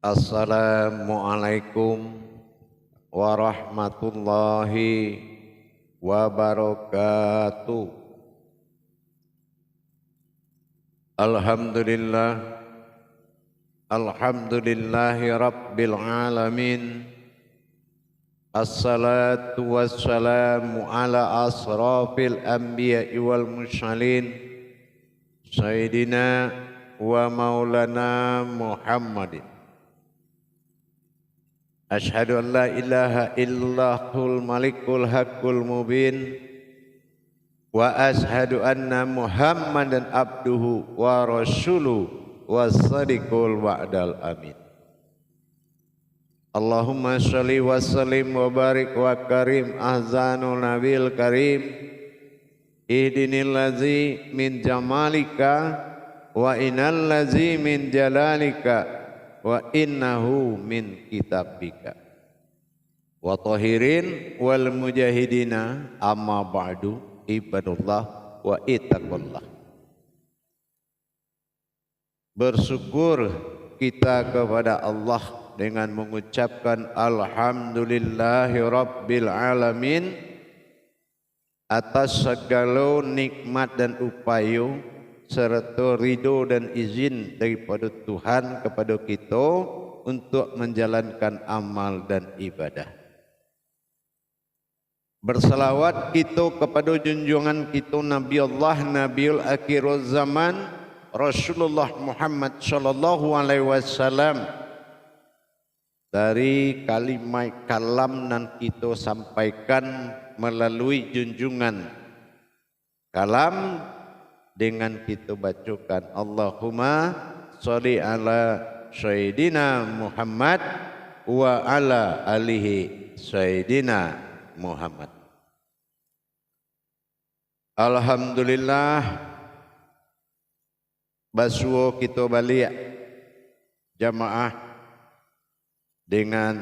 Assalamualaikum warahmatullahi wabarakatuh. Alhamdulillahi rabbil alamin. Assalatu wassalamu ala asrafil anbiya'i wal mursalin Sayyidina wa maulana Muhammadin. Ashhadu an la ilaha illallahul malikul haqqul mubin wa ashhadu anna Muhammadan abduhu wa rasuluhu was-sadiqul wa'dal amin. Allahumma shalli wa sallim wa barik wa karim ahzanul nabil karim ihdinil ladzi min jamalika wa innal ladzi min jalalika wa innahu min kitabika wa tahirin wal mujahidina amma ba'du ibadullah wa ittaqullah. Bersyukur kita kepada Allah dengan mengucapkan alhamdulillahi rabbil alamin atas segala nikmat dan upaya serta ridho dan izin daripada Tuhan kepada kita untuk menjalankan amal dan ibadah. Bersalawat kita kepada junjungan kita Nabi Allah Nabiul Akhirul Zaman Rasulullah Muhammad sallallahu alaihi wasallam. Dari kalimat kalam yang kita sampaikan melalui junjungan kalam dengan kita bacakan Allahumma sholli ala Sayyidina Muhammad wa ala alihi Sayyidina Muhammad. Alhamdulillah basuh kita balik jamaah dengan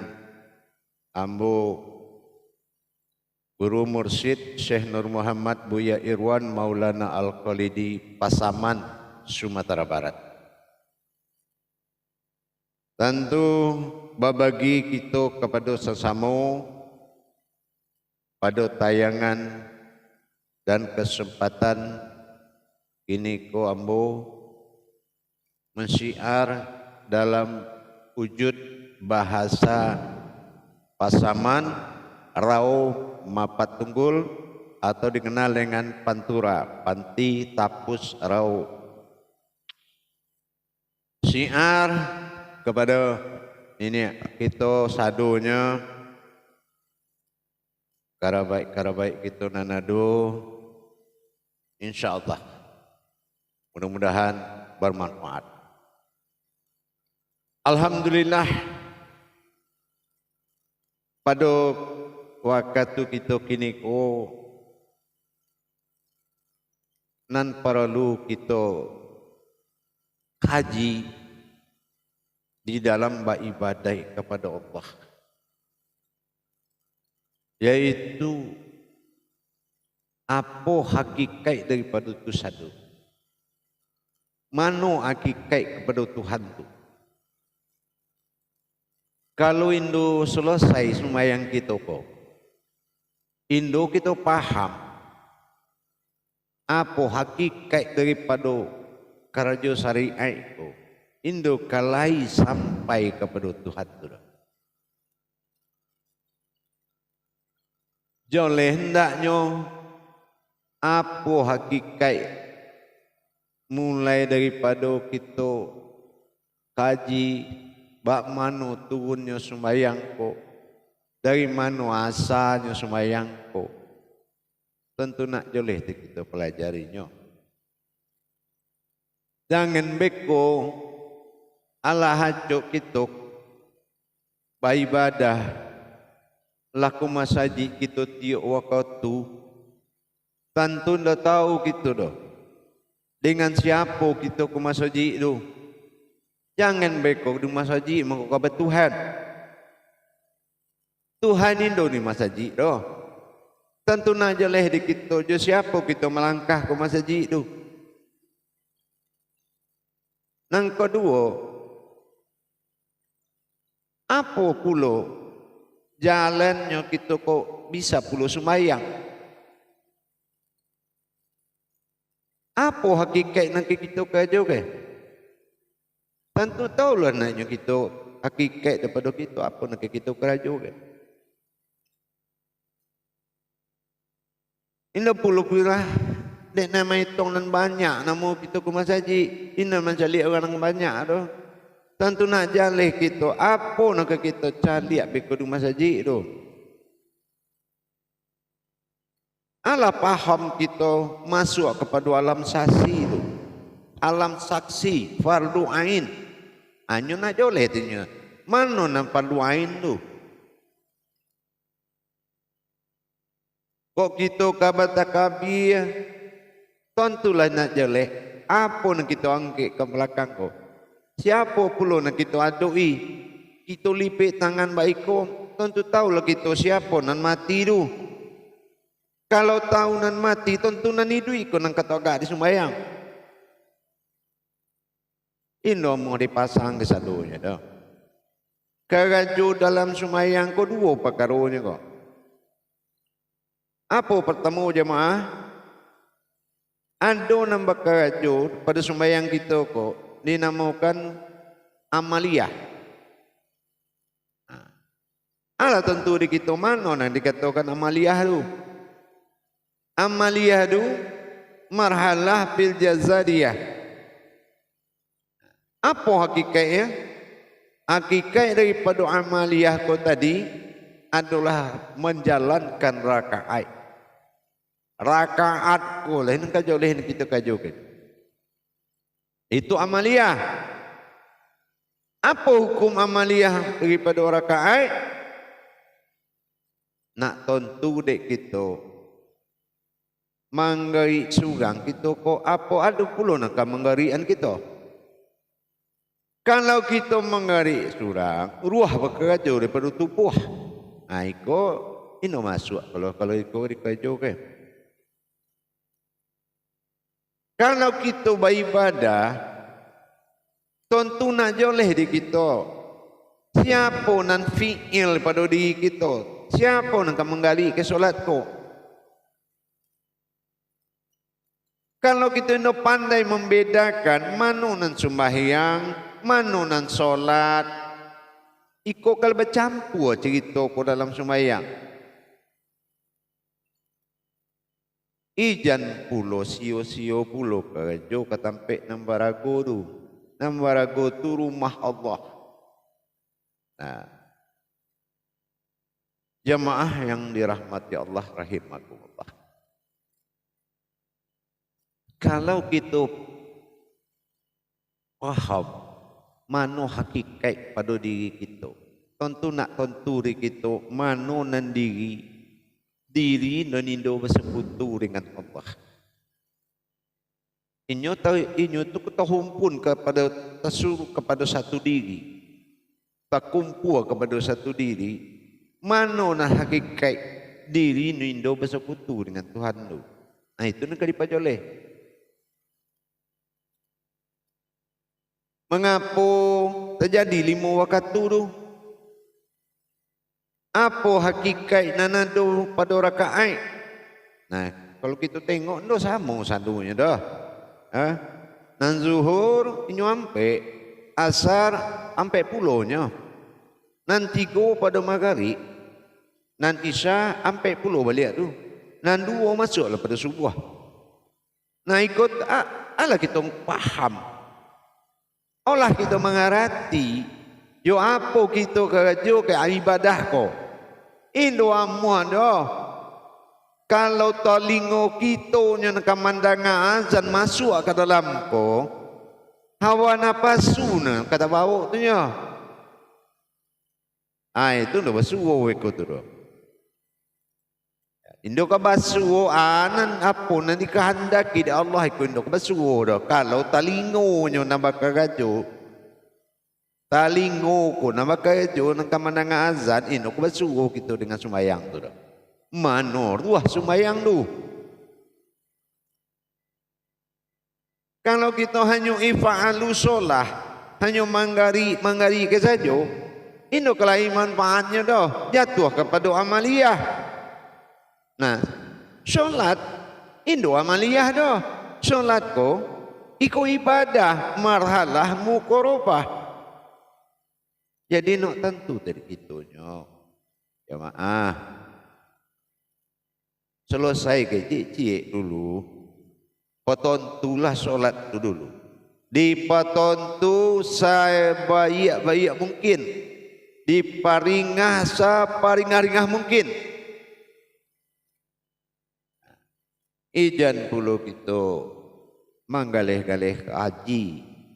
ambo Guru Mursyid Syekh Nur Muhammad Buya Irwan Maulana Al-Khalidi Pasaman, Sumatera Barat. Tentu babagi kita kepada sesama pada tayangan dan kesempatan ini ko ambo mensyiar dalam wujud bahasa Pasaman Rau Mapat Tunggul atau dikenal dengan Pantura, Panti Tapus Rau. Syiar kepada ini kita sadunya karabaik kita nanado, insyaallah mudah-mudahan bermanfaat. Alhamdulillah pada waktu kita kini ko nan perlu kita kaji di dalam beribadah kepada Allah, yaitu apa hakikat daripada itu satu, mana hakikat kepada Tuhan itu. Kalau Indo selesai sembahyang kita kok, Indo kita paham apa hakikat daripada kerja syariat itu, Indo kalai sampai kepada Tuhan itu. Joleh hendaknya apa hakikat mulai daripada kita kaji bak mana turunnya sembahyang ko, dari mana asalnya sembahyang ko, tentu nak joleh kita pelajarinya. Jangan beko ala hajok kita beribadah laku masjid kita tiap waktu, tentu dah tahu kita dah dengan siapa kita ke masjid tu. Jangan beko di masjid mengucap Tuhan. Tuhan Indo ni masjid doh. Tentu nak jeleh di kita je siapa kita melangkah ke masjid tu. Nang kedua, Apa pulo jalannya kita kok bisa pulo sembahyang? Apa hakikat nak kita kerja ke? Tentu tahu lah naknya kita hakikat daripada kita apa nak kita kerja ke? Ini pulo pula dek nama hitung dan banyak nama kita ke masjid. Ini mencari orang banyak tu. Tentu nak jalih kita apa nak kita cari abis ke masjid tu. Alah paham kita masuk kepada alam saksi tu. Alam saksi fardu ain. Hanya nak joleh tinya. Mana nak fardu ain tu? Kok kita kabata kabir, tentulah nak jelek. Apa nak kita angkat ke belakang kau? Siapa pula nak kita adui? Kita lipik tangan baik kau. Tentu tahulah kita siapa nan mati tu. Kalau tahu nan mati, tentu nan hidup kau nan kata agak di sembahyang. Ini mau dipasang ke sadunya dah. Keraju dalam sembahyang kau dua perkaronya kau. Apa pertama jemaah? Ada nambah kerja pada sembahyang kita kok dinamakan amaliyah. Alah tentu di kita mana yang dikatakan amaliyah tu? Amaliyah tu marhalah fil jazadiyah. Apa hakikatnya? Hakikat daripada amaliyah kau tadi adalah menjalankan rakaat. Rakaat ko lain kajo lain kita kajokan. Itu amaliyah. Apa hukum amaliyah daripada rakaat? Nak tentu dek kita menggari surang kita ko apa ada pula nak menggarian kita. Kalau kita menggari surang, ruah berkerja daripada tubuh. Iko ini masuk kalau iko dikajokan. Kalau kita beribadah, tentu nak joleh di kita. Siapa nan fi'il pada diri kita? Siapa nak menggali ke solat ko? Kalau kita nak pandai membedakan mana nan sembahyang, mana nan solat, iko kalau bercampur cerita ko dalam sembahyang. Ijan pulo sio-sio pulo kerja katampek nambarago tu. Nambarago tu rumah Allah. Nah, jamaah yang dirahmati Allah rahimakumullah. Kalau kita paham mana hakikat pada diri kita, tentu nak tentu diri kita mana nan diri nanindo bersekutu dengan Allah. Inyo tu kita humpun kepada tersuruh kepada satu diri, tak kumpul kepada satu diri. Mana nak hakikat diri nanindo bersekutu dengan Tuhan tu? Nah itu nak dipajoleh. Mengapa terjadi 5 waktu tu? Apa hakikat nanado pada rakaat? Nah, kalau kita tengok dah sama satunya dah. Nan zuhur inyo ampe, asar ampe pulonya. Nan 3 pada maghrib, nan isya ampe pulo balik tu. Nan 2 masuklah pada subuh. Nah ikut ala kita paham. Olah kita mengerti yo apa kita kerja ke ibadah ko. Indo amuan doh. Kalau telingo kita yang kemandangan azan masuk ke dalam ko, hawa napasu na kata bawa tu nya. Itu dah basuh ikut tu. Indo ka basuh anan apa nanti kehendaki di Allah ikut indo ka basuh dah. Kalau telingo nya nambah kerja talingo ko na makajo ng kamananga azan ino ko basugo kita dengan sembahyang tu dah. Mano ruah sembahyang tu. Kalau kita hanya ifa'alu solah, hanya manggari ke saja, Indo kelai manfaatnya dah jatuh kepada amaliyah. Nah, solat Indo amaliyah dah. Solat ko iko ibadah marhalah mukorobah. Jadi nak tentu dari itunya. Jamaah. Selesai ke cik dulu. Potontulah solat tu dulu. Di potontu saya baik-baik mungkin. Di paringah separingah-ringah mungkin. Ijan puluh kita manggalih-galih kaji.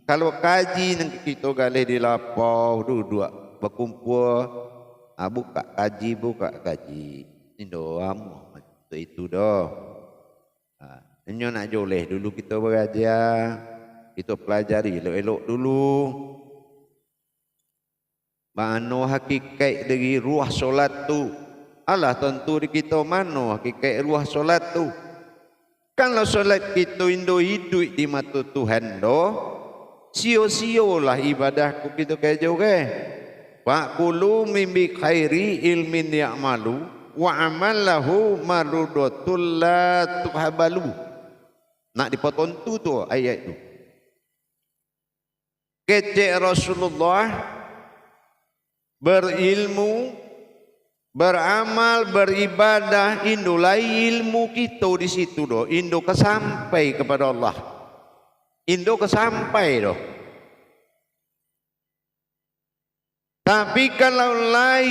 Kalau kaji nang kita galih di lapau duduk berkumpul, buka kaji. Ini doa itu dah. Ini nak joleh dulu kita belajar, kita pelajari elok-elok dulu. Mana hakikat dari ruah solat tu? Allah tentu di kita mana hakikat ruah solat tu? Kalau solat kita indo hidup di mata Tuhan doh, sio-siolah ibadahku kita kerja ke. Faqulu mimbi khairi ilmin ya'malu wa amalahu marudatul la tuhabalu. Nak dipotong tu ayat tu. Kecek Rasulullah berilmu, beramal, beribadah, indulai ilmu kita di situ doh. Indo kesampai kepada Allah. Indo kesampai doh. Tapi kalau lai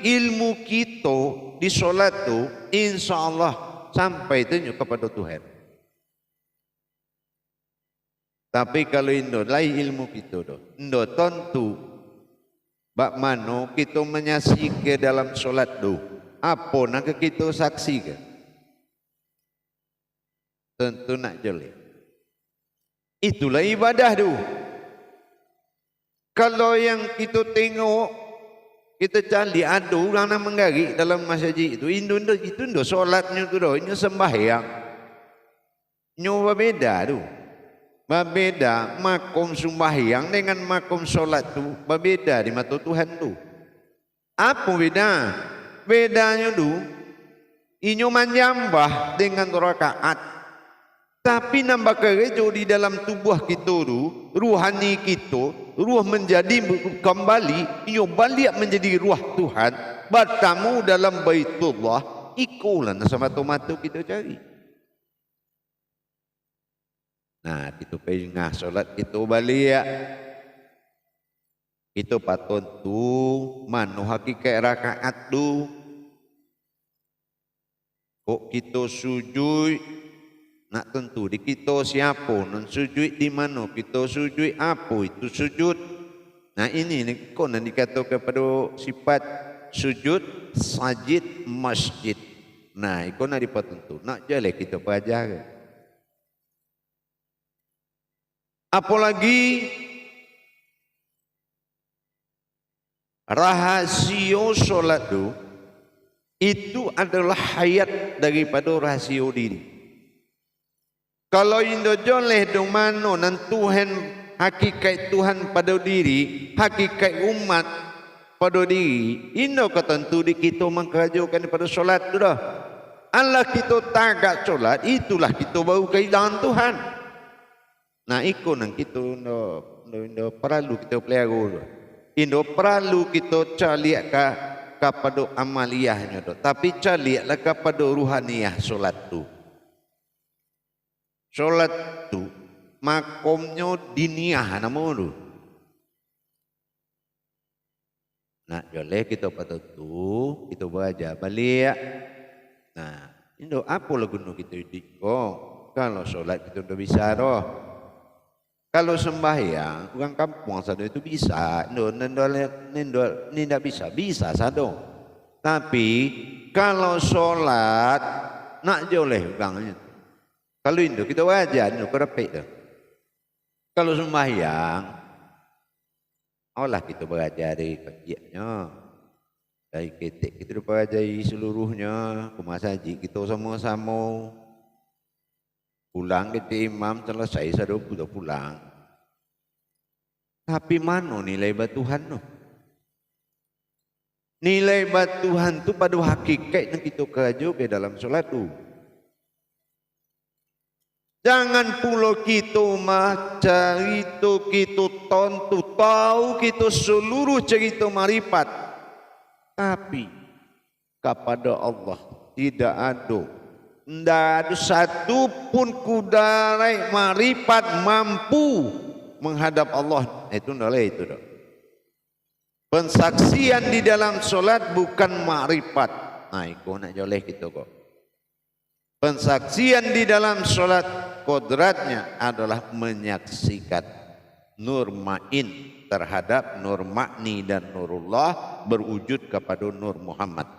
ilmu kita di solat tu, insya Allah sampai tunjuk kepada Tuhan. Tapi kalau indo lai ilmu kita doh, indo tentu bak mano kita menyaksikan dalam solat tu, apa nak kita saksikan? Tentu nak jelek. Itulah ibadah tu. Kalau yang kita tengok, kita cari ada orang nak menggari dalam masjid itu, itu solatnya tu doh, ini sembahyang. Nyoba beda tu. Berbeda makom sembahyang dengan makom solat tu berbeda di mata Tuhan tu. Apa beda? Bedanya tu inyo menjambah dengan rakaat. Tapi nambah kerejo di dalam tubuh kita tu, ruhani kita, ruh menjadi kembali, inyo balik menjadi ruh Tuhan, bertamu dalam Baitullah, ikulah sama mata kita cari. Nah, kita pengah solat kita balik. Kita patut tu mano hakikat rakaat tu. Kok kita sujud nak tentu di kita siapa non sujud di mana kita sujud apa itu sujud. Nah ini kau nak dikatakan kepada sifat sujud sajid masjid. Nah ikut nak dipatentu nak jalan kita pelajari. Apalagi rahasia solat itu adalah hayat daripada rahasia diri. Kalau indo joleh dong mano nan Tuhan hakikat Tuhan pada diri, hakikat umat pada diri, indo ketentu di kita mengkerajukan pada solat tu dah. Allah kita tagak solat, itulah kita baru kailangan Tuhan. Nah ikut nang kita indo perlu kita pelihara. Indo perlu kita caliak kepada amaliyahnya tu. Tapi caliaklah kepada ruhaniyah solat tu. Solat tu makomnya diniyah nama tu. Nah boleh kita patut tu kita belajar balik. Nah indo apa lagu kita dikong. Kalau solat kita udah bisa doh. Kalau sembahyang, orang kampung sado itu bisa, ini tidak bisa sado. Tapi kalau solat, nak joleh orangnya. Kalau itu kita wajar, itu kerepek tu. Kalau sembahyang, Allah kita belajar dari kajiannya, dari ketik kita pelajari seluruhnya, kumasaji kita sama-sama. Pulang ke imam selesai sado sudah pulang. Tapi mana nilai Tuhan tu? Nilai bat Tuhan tu pada hakikat yang kita kerja ke dalam solat tu. Jangan pula kita mah cerita kita tontu tahu kita seluruh cerita marifat, tapi kepada Allah tidak ada satu pun kudarai marifat mampu menghadap Allah. Itu nolai itu dah. Pensaksian di dalam solat bukan marifat. Nah, itu nak joleh gitu kok. Pensaksian di dalam solat kodratnya adalah menyaksikan nur ma'in terhadap nur ma'ni dan nurullah berwujud kepada nur Muhammad.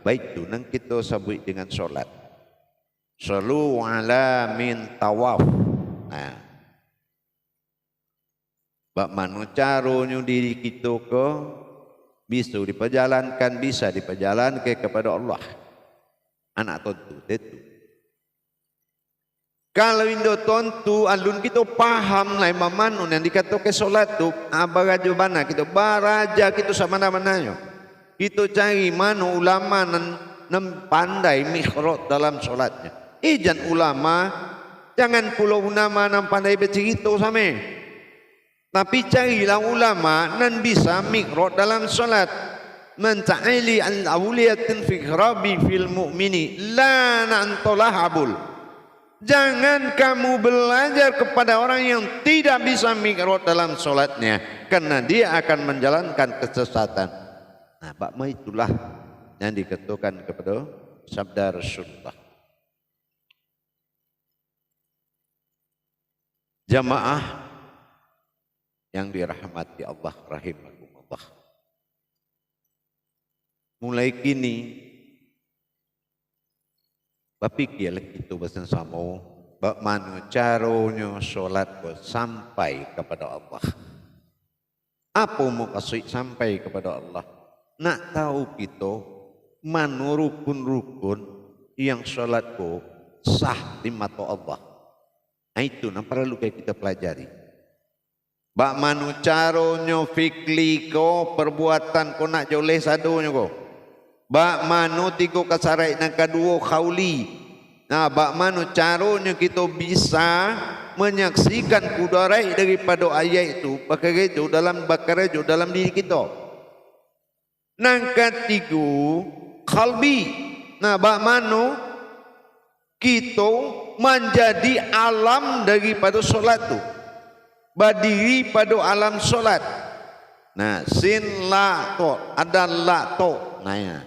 Baik itu nang kita sebut dengan solat. Salu ala min tawaf. Nah, bak manu caranya diri kita ke bisa diperjalankan, bisa diperjalankan kepada Allah. Anak tontu itu. Kalau indo tontu alun kita paham lah mamanu yang dikatakan solat tu abaraja mana kita baraja kita sama mana-mananya. Kita cari mana ulama nan pandai mikhrot dalam solatnya. Ijan ulama jangan pulau ulama nan pandai bercerita sama. Tapi carilah ulama nan bisa mikhrot dalam solat. Man ta'ali al-awliyatin fi kharabi fil mu'mini la nantolahabul. Jangan kamu belajar kepada orang yang tidak bisa mikhrot dalam solatnya, karena dia akan menjalankan kesesatan. Nah, bakma itulah yang dikatakan kepada sabda Rasulullah. Jamaah yang dirahmati Allah rahimakumullah. Mulai kini bapikirlah kita bersama bagaimana caranya solat sampai kepada Allah. Apa mau kasih sampai kepada Allah? Nak tahu kita mana rukun-rukun yang solat sah di mata Allah. Nah, itu yang perlu kita pelajari. Bagaimana caranya fikli ko perbuatan ko nak joleh sadonya ko. Bak mano tiga kasarai dan kedua khawli. Nah, bak mano caranya kita bisa menyaksikan kudarai daripada ayat itu, pakai itu dalam bakarajo dalam diri kita. Nang ketiga khalbi. Nah, bak mano kita menjadi alam daripada solat tu, berdiri pada alam solat. Nah, sin la to ada la to. Nah, ya.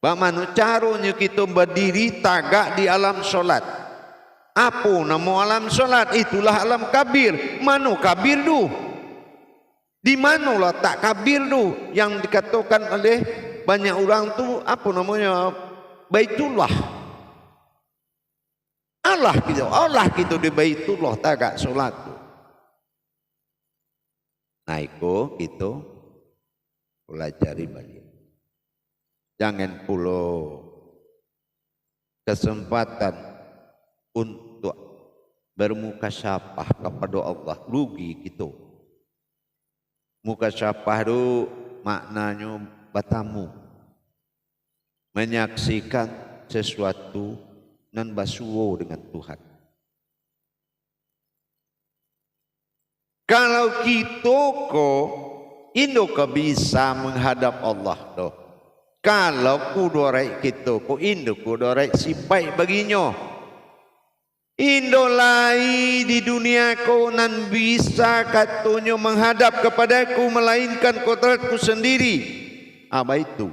Bagaimana caranya kita berdiri tagak di alam solat? Apa nama alam solat? Itulah alam kabir. Mana kabir tu? Di mana letak kabir tu? Yang dikatakan oleh banyak orang tu apa namanya? Baitullah. Allah kita di Baitullah tagak solat tu. Nah, itu kita pelajari balik. Jangan pula kesempatan untuk bermukasyafah kepada Allah rugi gitu. Mukasyafah itu maknanya bertamu, menyaksikan sesuatu nan basuwo dengan Tuhan. Kalau kita indo bisa menghadap Allah doh. Kalau kudorai kita indo kudorai si baik baginya. Indo lai di dunia ko nan bisa katanya menghadap kepadaku melainkan kodratku sendiri. Apa itu?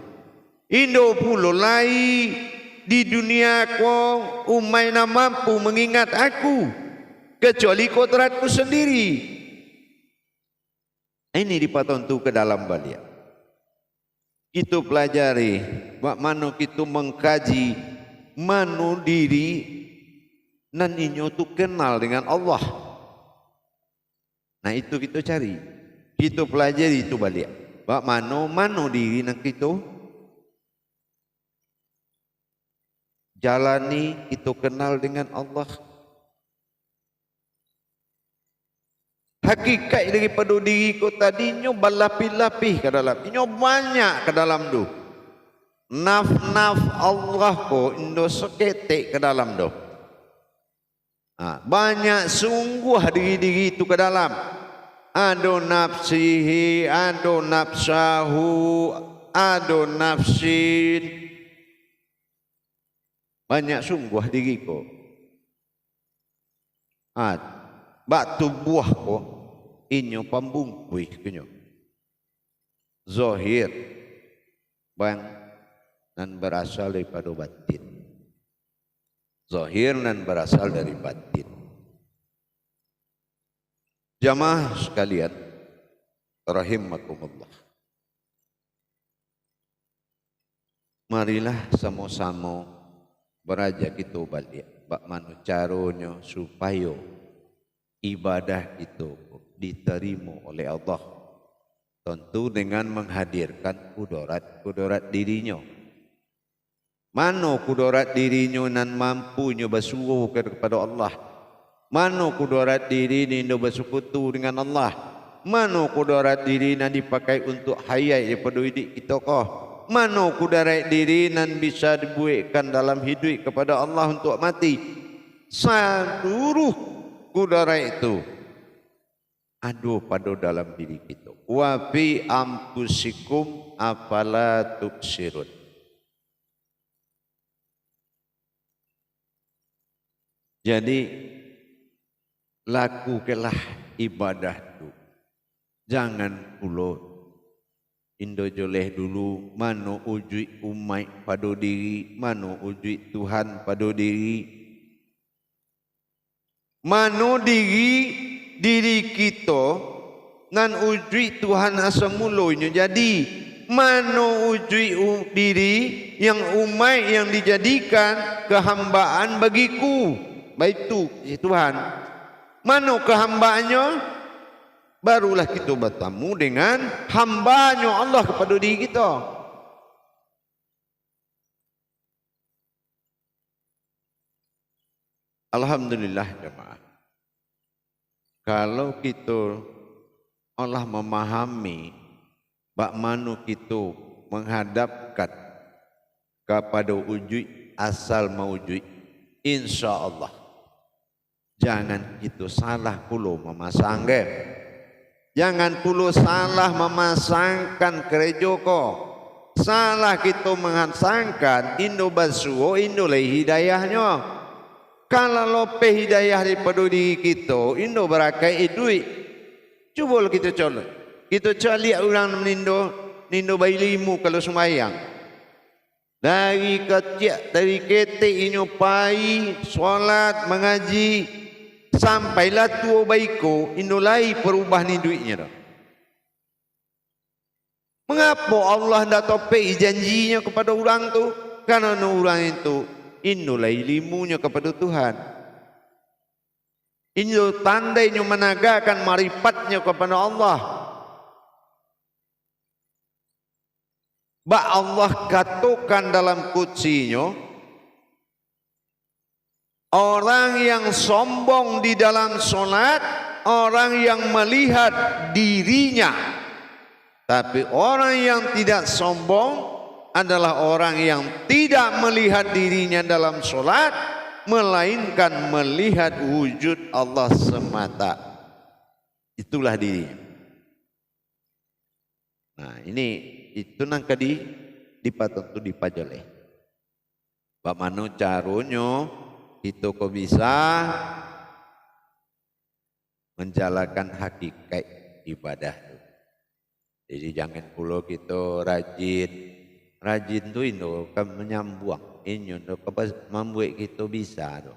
Indo pulo lai di dunia ko umai na mampu mengingat aku kecuali kodratku sendiri. Ini dipatontu ke dalam balik. Kita pelajari bagaimana kita mengkaji manu diri nan inyo tu kenal dengan Allah. Nah, itu kita cari. Kita pelajari itu balik. Bagaimana manu diri nan kita jalani, kita kenal dengan Allah. Hakikat daripada diri ko tadinya berlapis-lapis ke dalam. Inyo banyak ke dalam tu. Naf-naf Allah ko indo seketik ke dalam tu. Banyak sungguh diri-diri itu ke dalam. Ado nafsihi, ado nafsahu, ado nafsin. Banyak sungguh diri ko. Bak tubuh ko inyo pambungkui kenyo. Zahir bang dan berasal daripada batin. Zahir dan berasal dari batin. Jamaah sekalian, rahimakumullah. Marilah sama-sama beraja kita balik. Bak manu caranya supaya ibadah itu diterima oleh Allah, tentu dengan menghadirkan kudarat dirinya. Mana kudarat dirinya nan mampunya bersuruh kepada Allah? Mana kudarat diri ni bersekutu dengan Allah? Mana kudarat diri nan dipakai untuk hayat daripada hidup kita kah? Mana kudarat diri nan bisa dibuatkan dalam hidup kepada Allah untuk mati? Seluruh kudarat itu ada pada dalam diri kita. Wa fi anfusikum afala tubsirun. Jadi lakukanlah ibadah itu. Jangan pula indo joleh dulu mano ujui umat pada diri, mano ujui Tuhan pada diri. Mano diri kita ngan ujui Tuhan asamulanya. Jadi mano ujui diri yang umat yang dijadikan kehambaan bagiku. Baik tu Tuhan. Mano kehambaannya? Barulah kita bertemu dengan hambanya Allah kepada diri kita. Alhamdulillah jemaah. Kalau kita Allah memahami bak manu kita menghadapkan kepada wujud asal mawujud, insya-Allah jangan kita salah pula memasang game. Jangan pula salah memasangkan gereja ko. Salah kita mengasangkan Indo basuh, Indo lai hidayahnya. Kalau lope hidayah daripada diri kita, Indo berakai duit. Cuba kita colok. Kita cari orang nindo bayi limu kalau sembahyang. Dari kecil, dari ketik inyo pai, solat, mengaji, sampailah tua baiko, Indo lai perubah ni duitnya dah. Mengapa Allah dah topei janjinya kepada orang tu? Karena orang itu Indo lai limunya kepada Tuhan. Indo tandainya menagakan marifatnya kepada Allah. Ba Allah katakan dalam kutsinya, orang yang sombong di dalam solat, orang yang melihat dirinya. Tapi orang yang tidak sombong adalah orang yang tidak melihat dirinya dalam solat, melainkan melihat wujud Allah semata. Itulah dirinya. Nah ini itu nang kadi dipatut tu dipajoleh. Bagaimana caranya kita kok bisa menjalankan hakikat ibadah itu. Jadi jangan pula kita rajin tu Indo kan menyambung inyo tu membuat kita bisa tu.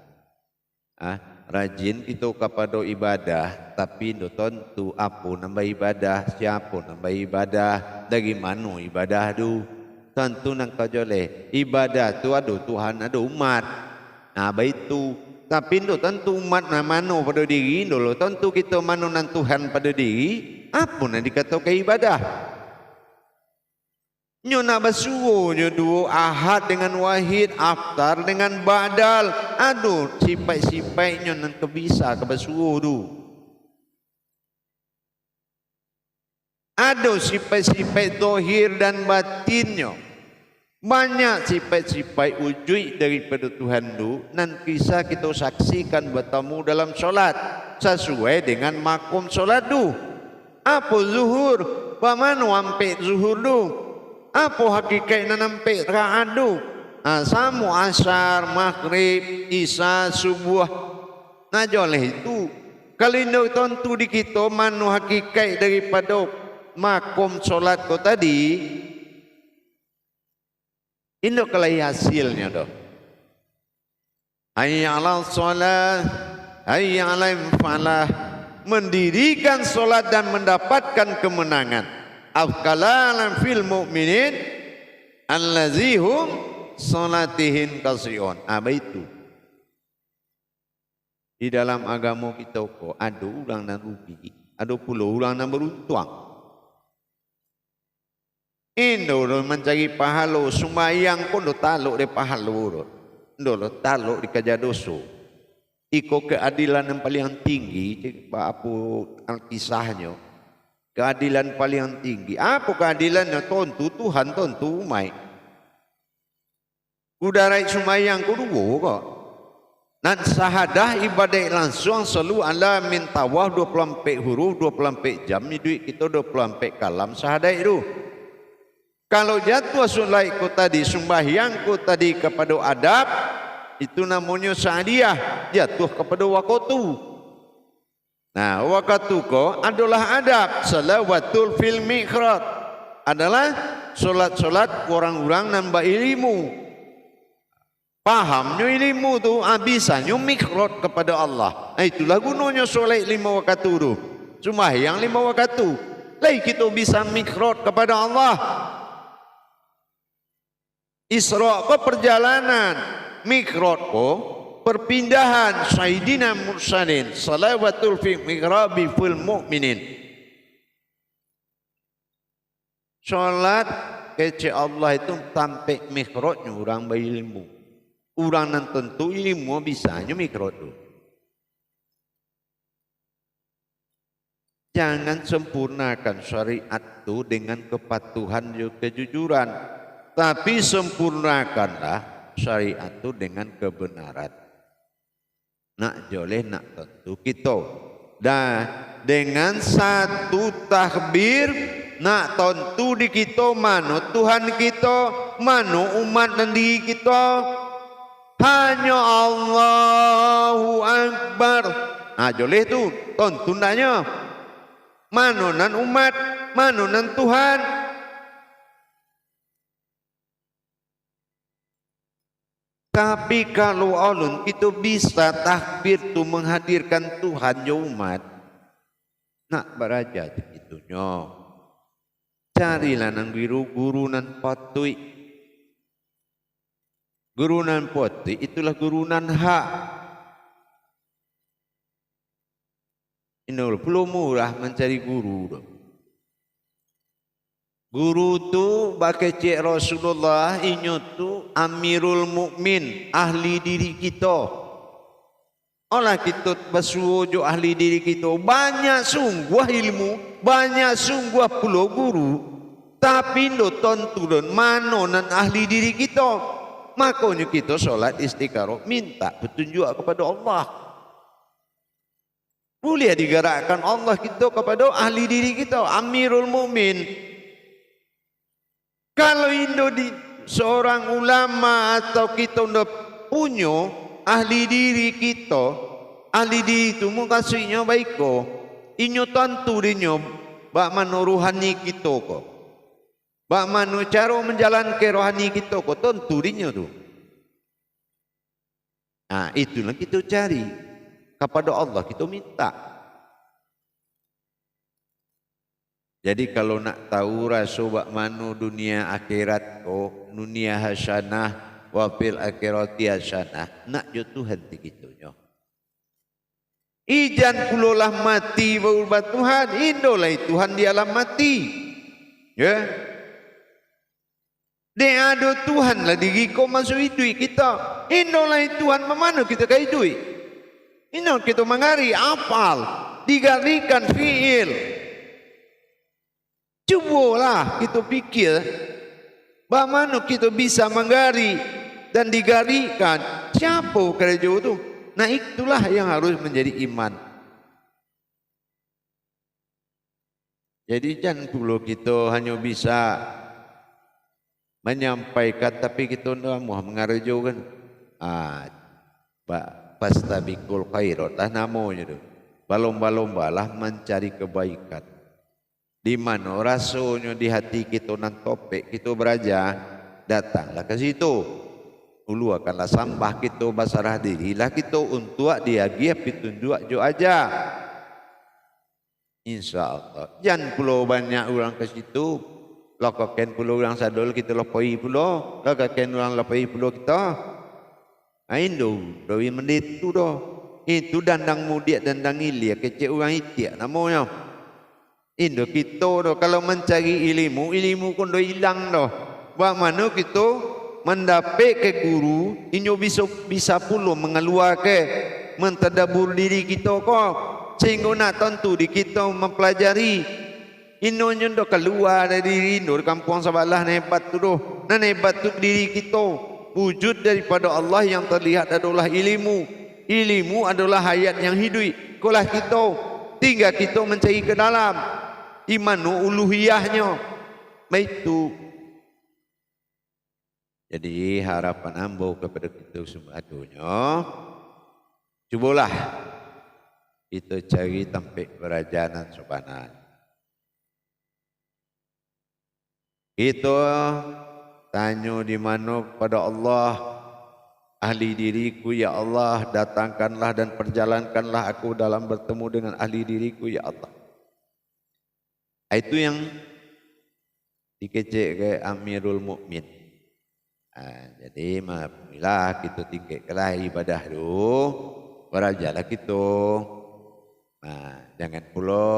Rajin kita kepada ibadah, tapi Indo tentu apa nambah ibadah, siapa nambah ibadah, dari mana ibadah tu. Tentu nang kajole ibadah tu ada Tuhan, ada umat. Baik tu. Tapi Indo tentu umat mana pada diri Indo, tentu kita mana nan Tuhan pada diri. Apa nak dikatakan ibadah? Nyo nak bersuruh nyo dua ahad dengan wahid, aftar dengan badal. Aduh, sipai-sipai nyo nan kebisa ke bersuruh tu. ada sifat-sifat zahir dan batinnya. Banyak sifat-sifat wujud daripada Tuhan itu dan kisah kita saksikan bertemu dalam solat sesuai dengan makom solat itu. Apa zuhur? Bagaimana ampe zuhur itu? Apa hakikatnya nampak rakaat itu? Samu asar, maghrib, isya, subuh. Nah oleh itu, kalau ini tentu di kita manu hakikat daripada makom solat kau tadi, ini kalau hasilnya dah. Hayya 'alal shalah, hayya 'alal falah, mendirikan solat dan mendapatkan kemenangan. Afqalalan fil mu'minin allazihum salatihin qasiyun. Apa itu? Di dalam agama kita kok ada orang dan rugi, ada pula orang dan beruntung. Indo mencari pahala, sembahyang pun do taluk de pahala. Indo taluk di kerja dosa. Iko keadilan yang paling tinggi, apa kisahnya? Keadilan paling tinggi. Apa keadilannya? Tentu Tuhan, tentu umat. Kudarai sembahyang kedua kok. Dan sahadah ibadah langsung selalu ala min tawah 24 huruf 24 jam ni duit kita 24 kalam sahadah itu. Kalau jatuh sunai ku tadi sembahyang ku tadi kepada adab, itu namanya sa'diyah, jatuh kepada waktu. Nah, waktu ko adalah adab, salawatul fil mihrab. Adalah solat-solat orang-orang nambah ilmu. Pahamnya ilmu tu, bisanya mihrab kepada Allah. Itulah gunanya solat 5 waktu tu. Sembahyang 5 waktu. Lai kita bisa mihrab kepada Allah. Isra' ko perjalanan, mikrot ko perpindahan. Sayyidina mursalin salawatul fi mikrabi fil mu'minin. Salat kece Allah itu sampai mikrotnya orang berilmu. Orang yang tentu ilmu bisanya mikrot tu. Jangan sempurnakan syariat itu dengan kepatuhan dan kejujuran. Tapi sempurnakanlah syariat itu dengan kebenaran. Nak joleh nak tentu kita. Dan dengan satu takbir nak tentu di kita mano Tuhan kita, mano umat dan diri kita. Hanya Allahu Akbar. Nah joleh tu tentu naknya. Mano nan umat, mano nan Tuhan. Tapi kalau alun kita bisa takbir tu menghadirkan Tuhan ya umat, nak beraja begitunya. Carilah nang biru guru nan patui. Guru nan patui itulah guru nan hak. Ini belum murah mencari guru. Guru tu bakai cik Rasulullah inyo tu Amirul Mukmin, ahli diri kita. Olah kita bersuju ahli diri kita. Banyak sungguh ilmu, banyak sungguh pula guru. Tapi ndo tentu don mano nan ahli diri kita. Makanya kita solat istikharah minta petunjuk kepada Allah. Boleh digerakkan Allah kita kepada ahli diri kita, Amirul Mukmin. Kalau Indo di seorang ulama atau kita udah punya ahli diri kita, ahli diri itu mukasihnya baik ko, inyo tentu dinyo, bak mano rohani kita ko, bak mano cara menjalankan rohani kita ko, tentu dinyo tu. Nah itulah kita cari kepada Allah, kita minta. Jadi kalau nak tahu rasa bak mano dunia akhirat ko, dunia hasanah wa fil akhirati hasanah, nak jo Tuhan tikitunya. Ijan pulolah mati berubah Tuhan, indolah Tuhan di alam mati. Ya. Dia ada Tuhan lah diri kau masuk hidup kita. Indolah Tuhan memana kita ke hidup. Indo kita mengari apal, digarikan fiil. Cubalah kita pikir bagaimana kita bisa menggari dan digarikan. Siapa kerja itu? Nah itulah yang harus menjadi iman. Jadi jangan dulu kita hanya bisa menyampaikan tapi kita tidak mau mengarjukan. Fastabiqul khairat lah namanya tu. Balom-balombalah mencari kebaikan. Di mana rasanya di hati kita nan topik kita beraja, datanglah ke situ. Ulu akanlah sambah kita basarah dirilah kita untuk dia pitunduk jo aja. InsyaAllah. Jangan pulau banyak orang ke situ. Lokaken pulau orang sadol kita lopai pulau. Lokaken orang lopai pulau kita. Indo, Dewi menit tu doh. Itu dandang mudiak dandang ilia kecil orang itiak namanya. Indo kita doh kalau mencari ilmu pun doh hilang doh. Bagaimana kita mendapat ke guru, inyo bisa puluh mengeluar ke mentadabur diri kita kok. Sehingga nak tentu di kita mempelajari ino nyondo keluar dari diri ino di kampung sabalah hebat tu doh. Nan hebat tu diri kita wujud daripada Allah yang terlihat adalah ilmu. Ilmu adalah hayat yang hidup. Kulah kita tinggal kita mencari ke dalam iman uluhiyahnya. Baik tu. Jadi harapan ambo kepada kita semua dunia, cubalah kita cari tempat berajanan subhanallah. Kita tanya di mana kepada Allah, ahli diriku ya Allah, datangkanlah dan perjalankanlah aku dalam bertemu dengan ahli diriku ya Allah. Itu yang dikecek ke Amirul Mukmin. Jadi bila kita tingkatlah ibadah tu, berajalah kita. Jangan pula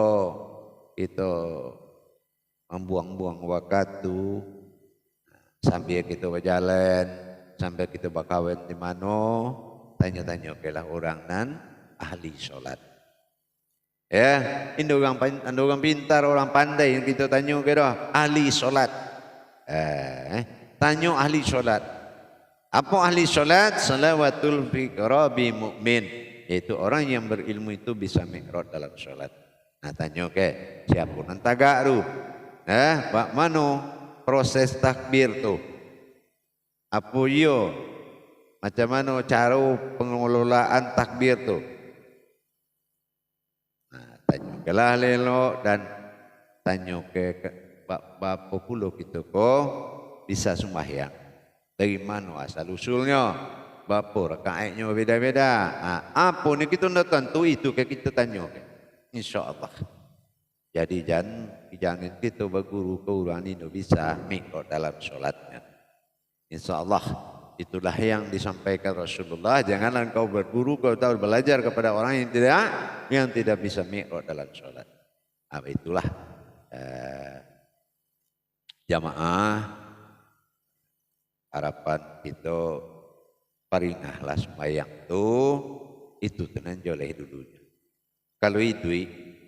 kita membuang-buang waktu sambil kita berjalan, sambil kita berkawan di mana, tanya-tanya kelah orang nan ahli solat. Ya, ini orang pintar, orang pandai yang kita tanya ke dah ahli solat. Tanya ahli solat. Apa ahli solat? Salawatul fiqrabi mu'min. Yaitu orang yang berilmu itu bisa mikrot dalam solat. Nah tanya ke siapa nan tagak tu? Bagaimana proses takbir tu? Apa yo? Macam mana cara pengelolaan takbir tu? Nah tanya ke lah lelo dan tanya ke bapa puluh kita ko bisa sembahyang. Dari mana asal usulnya? Berapa rakaatnya beda-beda. Apa ni kita nak tentu itu ke kita tanya. InsyaAllah. Jadi jangan kita berguru ke orang ini bisa mikot dalam solatnya. InsyaAllah itulah yang disampaikan Rasulullah. Janganlah kau berguru, kau tahu belajar kepada orang yang tidak bisa mikot dalam solat. Itulah jamaah harapan kita. Paringahlah sembahyang tu itu tenan joleh dulunya. Kalau itu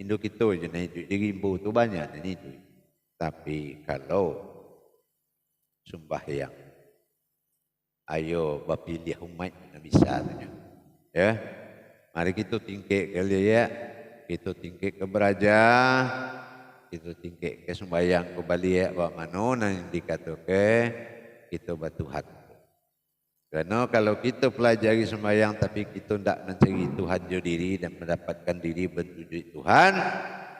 Indo kita je na itu dirimbu tu banyak dan itu. Tapi kalau sembahyang ayo bapilih umat nak bisa tanya. Ya. Mari kita tingkik kali ya. Kita tingkik ke beraja, kita tingkik ke sembahyang kembali ya bawa mana yang dikatakan kita bertuhan. Karena kalau kita pelajari sembahyang tapi kita tidak mencari Tuhan jo diri dan mendapatkan diri berwujud Tuhan,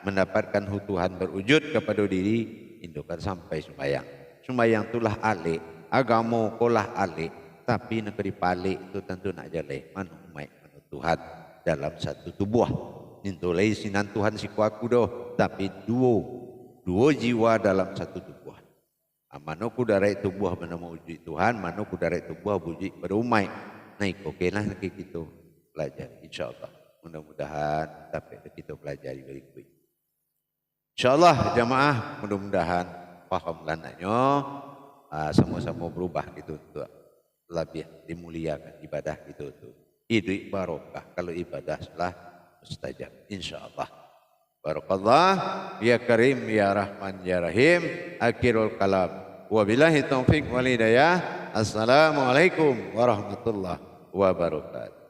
mendapatkan Tuhan berwujud kepada diri, indukan sampai sembahyang. Sembahyang itulah alik, agama kolah alik, tapi negeri palik itu tentu nak jaleh manu umat manu Tuhan dalam satu tubuh. Nintulai sinan Tuhan si kuaku doh, tapi dua jiwa dalam satu tubuh. Mana ku darai tubuh menemu wujud Tuhan, mana ku darai tubuh wujud pada umat. Naik okeylah nanti kita belajar insyaallah. Mudah-mudahan dapat kita pelajari baik-baik. Insyaallah jamaah mudah-mudahan faham lananya sama-sama berubah gitu untuk lebih dimuliakan ibadah itu tu. Hidup barokah kalau ibadah salah mustajab insyaallah. Barakallah, ya Karim, ya Rahman, ya Rahim. Akhirul kalam. Wabillahi taufiq wal hidayah. Assalamualaikum warahmatullahi wabarakatuh.